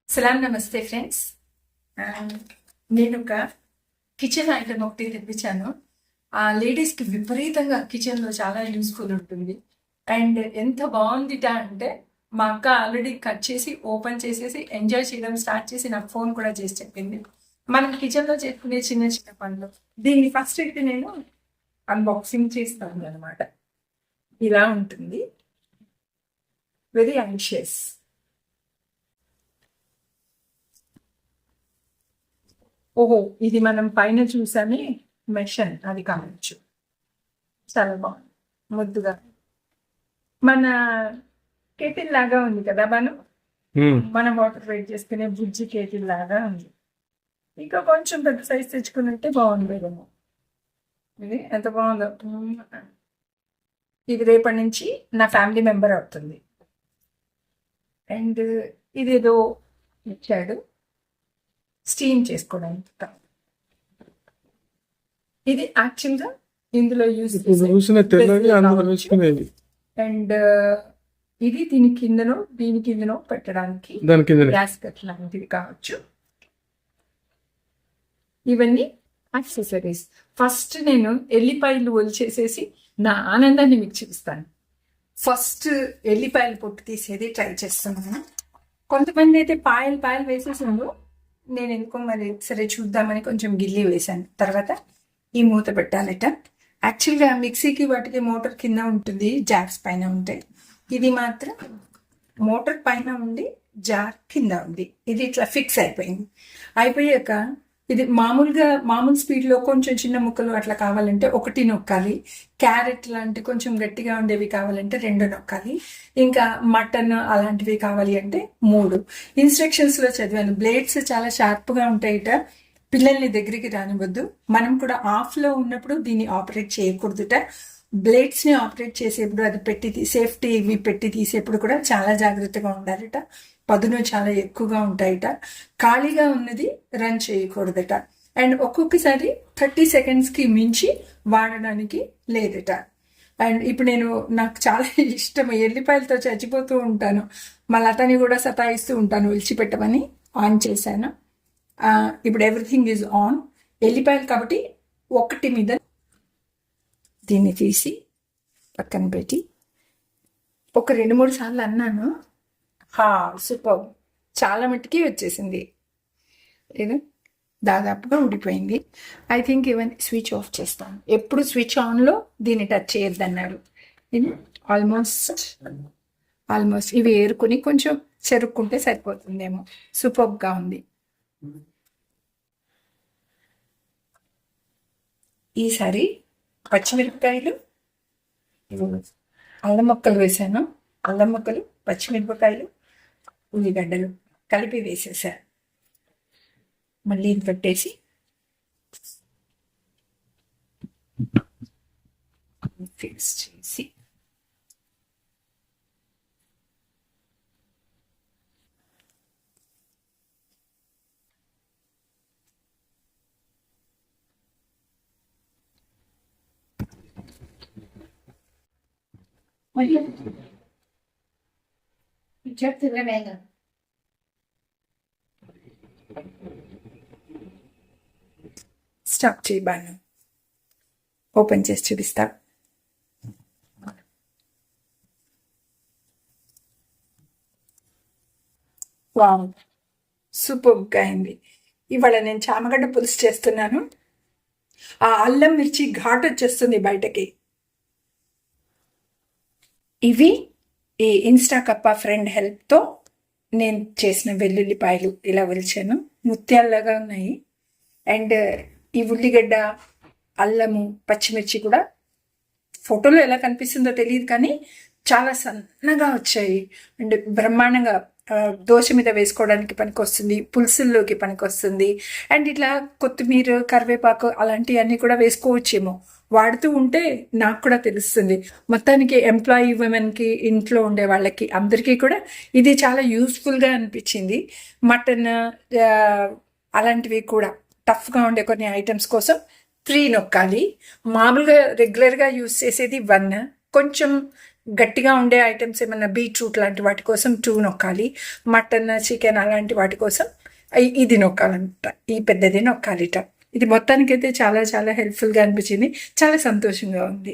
సలాం నమస్తే ఫ్రెండ్స్. నేను ఒక కిచెన్ ఐటమ్ ఒకటి తెప్పించాను. ఆ లేడీస్కి విపరీతంగా కిచెన్లో చాలా యూస్ఫుల్ ఉంటుంది. అండ్ ఎంత బాగుందిట అంటే మా అక్క ఆల్రెడీ కట్ చేసి ఓపెన్ చేసేసి ఎంజాయ్ చేయడం స్టార్ట్ చేసి నాకు ఫోన్ కూడా చేసి చెప్పింది. మనం కిచెన్లో చేసుకునే చిన్న చిన్న పనులు దీన్ని ఫస్ట్ అయితే నేను అన్బాక్సింగ్ చేస్తాను అనమాట. ఇలా ఉంటుంది, వెరీ యాంగ్షియస్. ఓహో, ఇది మనం పైన చూసామే మెషన్, అది కావచ్చు. చాలా బాగుంది, ముద్దుగా. మన కేటిల్ లాగా ఉంది కదా, మనం వాటర్ వెయిట్ చేసుకునే బుజ్జి కేటిల్ లాగా ఉంది. ఇంకా కొంచెం పెద్ద సైజ్ తెచ్చుకున్నట్టే బాగుండేదేమో. ఇది ఎంత బాగుందో. ఇది రేపటి నుంచి నా ఫ్యామిలీ మెంబర్ అవుతుంది. అండ్ ఇదేదో ఇచ్చాడు స్టీమ్ చేసుకోవడానికి. ఇది యాక్చువల్గా ఇందులో యూజ్ అండ్ ఇది దీని కిందనో పెట్టడానికి గ్యాస్ కట్ లాంటివి కావచ్చు. ఇవన్నీ యాక్సెసరీస్. ఫస్ట్ నేను ఎల్లిపాయలు ఒలిచేసేసి నా ఆనందాన్ని మీకు చూపిస్తాను. ఫస్ట్ ఎల్లిపాయలు పొట్టు తీసేది ట్రై చేస్తున్నాను. కొంతమంది అయితే పాయలు వేసేసాను. నేను ఎందుకో మరి సరే చూద్దామని కొంచెం గిల్లి వేశాను. తర్వాత ఈ మూత పెట్టాలట. యాక్చువల్గా మిక్సీకి వాటికి మోటార్ కింద ఉంటుంది, జార్స్ పైన ఉంటాయి. ఇది మాత్రం మోటార్ పైన ఉండి జార్ కింద ఉంది. ఇది ఇట్లా ఫిక్స్ అయిపోయాక ఇది మామూలు స్పీడ్లో కొంచెం చిన్న ముక్కలు అట్లా కావాలంటే 1 నొక్కాలి. క్యారెట్ లాంటి కొంచెం గట్టిగా ఉండేవి కావాలంటే 2 నొక్కాలి. ఇంకా మటన్ అలాంటివి కావాలి అంటే 3. ఇన్స్ట్రక్షన్స్లో చదివాను. బ్లేడ్స్ చాలా షార్ప్గా ఉంటాయిట, పిల్లల్ని దగ్గరికి రానివ్వద్దు. మనం కూడా ఆఫ్లో ఉన్నప్పుడు దీన్ని ఆపరేట్ చేయకూడదుట. బ్లేడ్స్ని ఆపరేట్ చేసేప్పుడు అది సేఫ్టీ ఇవి పెట్టి తీసేప్పుడు కూడా చాలా జాగ్రత్తగా ఉండాలట. పదును చాలా ఎక్కువగా ఉంటాయిట. ఖాళీగా ఉన్నది రన్ చేయకూడదట. అండ్ ఒక్కొక్కసారి 30 సెకండ్స్కి మించి వాడడానికి లేదట. అండ్ ఇప్పుడు నాకు చాలా ఇష్టం, ఎల్లిపాయలతో చచ్చిపోతూ ఉంటాను. మా లతని కూడా సతాయిస్తూ ఉంటాను విడిచిపెట్టమని. ఆన్ చేశాను. ఇప్పుడు ఎవ్రీథింగ్ ఈజ్ ఆన్. ఎల్లిపాయలు కాబట్టి 1 మీద దీన్ని తీసి పక్కన పెట్టి ఒక 2-3 సార్లు అన్నాను. సూపర్, చాలా మట్టుకి వచ్చేసింది. ఇది దాదాపుగా ఉడిపోయింది. I think even switch off చేస్తాను. ఎప్పుడు స్విచ్ ఆన్లో దీన్ని టచ్ చేయొద్దన్నారు. ఇది ఆల్మోస్ట్ ఇవి ఏరుకుని కొంచెం చెరుక్కుంటే సరిపోతుందేమో. సూపర్గా ఉంది. ఈసారి పచ్చిమిరపకాయలు, అల్లం ముక్కలు వేసాను. అల్లం ముక్కలు, పచ్చిమిరపకాయలు, ఉల్లిగడ్డలు కలిపి వేసేసా. మళ్ళీ పెట్టేసి ఫిక్స్ చేసి స్టాప్ చేయబాను. ఓపెన్ చేసి చూపిస్తా. వావ్, సూపర్గా అయింది. ఇవాళ నేను చామగడ్డ పులుసు చేస్తున్నాను. ఆ అల్లం మిర్చి ఘాటు వచ్చేస్తుంది బయటకి. ఇవి ఈ ఇన్స్టాకప్ప ఫ్రెండ్ హెల్ప్తో నేను చేసిన వెల్లుల్లిపాయలు ఇలా ఒలిచాను. ముత్యాల్లాగా ఉన్నాయి. అండ్ ఈ ఉల్లిగడ్డ, అల్లము, పచ్చిమిర్చి కూడా ఫోటోలో ఎలా కనిపిస్తుందో తెలియదు కానీ చాలా సన్నగా వచ్చాయి. అండ్ బ్రహ్మాండంగా దోశ మీద వేసుకోవడానికి పనికొస్తుంది, పులుసుల్లోకి పనికొస్తుంది. అండ్ ఇట్లా కొత్తిమీర, కరివేపాకు అలాంటివన్నీ కూడా వేసుకోవచ్చేమో. వాడుతూ ఉంటే నాకు కూడా తెలుస్తుంది. మొత్తానికి ఎంప్లాయీ ఉమెన్కి, ఇంట్లో ఉండే వాళ్ళకి అందరికీ కూడా ఇది చాలా యూస్ఫుల్గా అనిపించింది. మటన్ అలాంటివి కూడా టఫ్గా ఉండే కొన్ని ఐటమ్స్ కోసం 3 నొక్కాలి. మామూలుగా రెగ్యులర్గా యూస్ చేసేది 1. కొంచెం గట్టిగా ఉండే ఐటమ్స్ ఏమన్నా బీట్రూట్ లాంటి వాటి కోసం 2 నొక్కాలి, మటన్ చికెన్ అలాంటి వాటి కోసం ఇది నొక్కాలంట, ఈ పెద్దది నొక్కాలిట. ఇది మొత్తానికైతే చాలా చాలా హెల్ప్ఫుల్గా అనిపించింది, చాలా సంతోషంగా ఉంది.